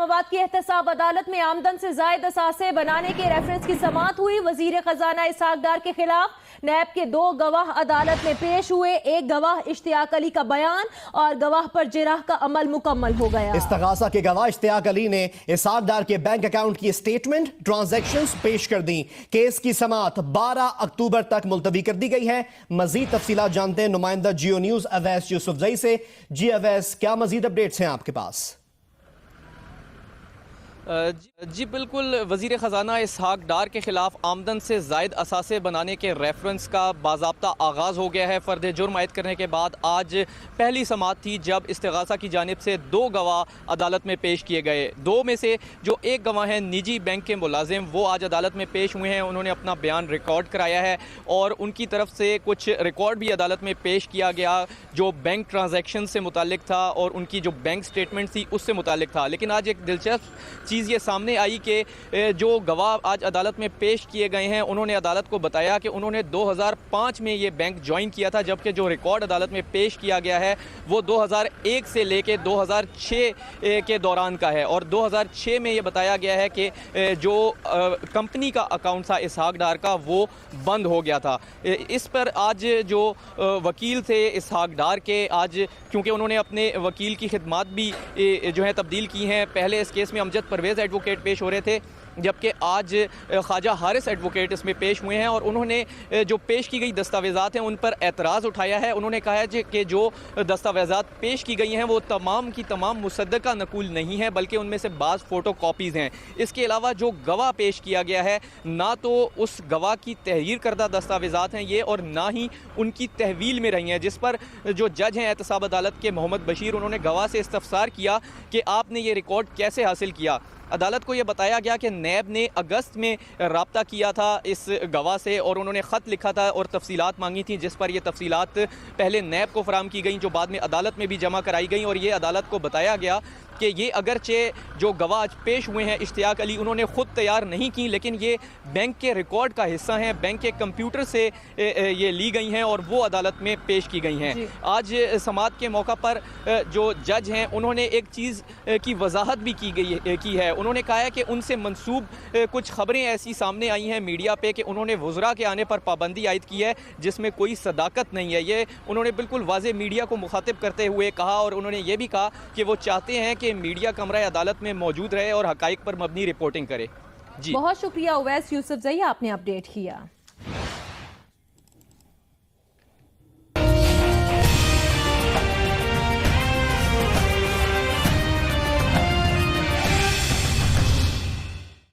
इस्लामाबाद की एहतसाब अदालत में आमदन से जायद असासे बनाने के रेफरेंस की समाअत हुई। वजीर खजाना इसहाक डार के खिलाफ नैब के 2 गवाह अदालत में पेश हुए। एक गवाह इश्तियाक अली का बयान और गवाह पर जिरह का अमल मुकम्मल हो गया। इस्तगासा के गवाह इश्तियाक अली ने इसहाक डार के बैंक अकाउंट की स्टेटमेंट ट्रांजैक्शंस पेश कर दी। केस की समाअत 12 अक्टूबर तक मुलतवी कर दी गई है। मजीद तफसीलात जानते हैं नुमाइंदा जियो न्यूज अवैस यूसुफजई से। जी अवैस, क्या मजीद अपडेट्स हैं आपके पास? जी बिल्कुल, वज़ीर ख़जाना इसहाक डार के ख़िलाफ़ आमदन से ज़ायद असासे बनाने के रेफरेंस का बाज़ाब्ता आगाज़ हो गया है। फ़र्द जुर्म आयद करने के बाद आज पहली समाअत थी जब इस्तिगासा की जानिब से 2 गवाह अदालत में पेश किए गए। 2 में से जो एक गवाह हैं निजी बैंक के मुलाजिम, वो आज अदालत में पेश हुए हैं। उन्होंने अपना बयान रिकॉर्ड कराया है और उनकी तरफ से कुछ रिकॉर्ड भी अदालत में पेश किया गया जो बैंक ट्रांजैक्शन से मुतालिक था और उनकी जो बैंक स्टेटमेंट थी उससे मुतालिक था। लेकिन आज एक दिलचस्प चीज़ ये सामने आई कि जो गवाह आज अदालत में पेश किए गए हैं उन्होंने अदालत को बताया कि उन्होंने 2005 में ये बैंक ज्वाइन किया था, जबकि जो रिकॉर्ड अदालत में पेश किया गया है वो 2001 से लेके 2006 के दौरान का है। और 2006 में ये बताया गया है कि जो कंपनी का अकाउंट था इसहाक डार का वो बंद हो गया था। इस पर आज जो वकील थे इसहाक डार के, आज क्योंकि उन्होंने अपने वकील की खिदमात भी जो है तब्दील की हैं। पहले इस केस में अमजद परवेज़ एडवोकेट पेश हो रहे थे, जबकि आज ख्वाजा हारिस एडवोकेट इसमें पेश हुए हैं और उन्होंने जो पेश की गई दस्तावेज़ात हैं उन पर एतराज़ उठाया है। उन्होंने कहा है कि जो दस्तावेज़ात पेश की गई हैं वो तमाम की तमाम मुसद्दका नकूल नहीं है, बल्कि उनमें से बाज़ फ़ोटो कॉपीज़ हैं। इसके अलावा जो गवाह पेश किया गया है ना तो उस गवाह की तहरीर करदा दस्तावेज़ात हैं ये, और ना ही उनकी तहवील में रही हैं, जिस पर जो जज हैं एहतसाब अदालत के मोहम्मद बशीर, उन्होंने गवाह से इस्तफसार किया कि आपने ये रिकॉर्ड कैसे हासिल किया। अदालत को यह बताया गया कि नैब ने अगस्त में रब्ता किया था इस गवाह से और उन्होंने ख़त लिखा था और तफसीलात मांगी थी, जिस पर यह तफसीलात पहले नैब को फराम की गई जो बाद में अदालत में भी जमा कराई गई। और ये अदालत को बताया गया कि ये अगरचे जो गवाह आज पेश हुए हैं इश्तियाक अली, उन्होंने ख़ुद तैयार नहीं की, लेकिन ये बैंक के रिकॉर्ड का हिस्सा हैं, बैंक के कंप्यूटर से ये ली गई हैं और वो अदालत में पेश की गई हैं। आज समाअत के मौका पर जो जज हैं उन्होंने एक चीज़ की वजाहत भी की है। उन्होंने कहा है कि उनसे मंसूब कुछ ख़बरें ऐसी सामने आई हैं मीडिया पे कि उन्होंने वज़रा के आने पर पाबंदी आयद की है जिसमें कोई सदाकत नहीं है। ये उन्होंने बिल्कुल वाज़े मीडिया को मुखातिब करते हुए कहा और उन्होंने ये भी कहा कि वो चाहते हैं कि मीडिया कमरा अदालत में मौजूद रहे और हक़ाइक़ पर मबनी रिपोर्टिंग करे। जी बहुत शुक्रिया उवैस यूसुफजई, आपने अपडेट किया।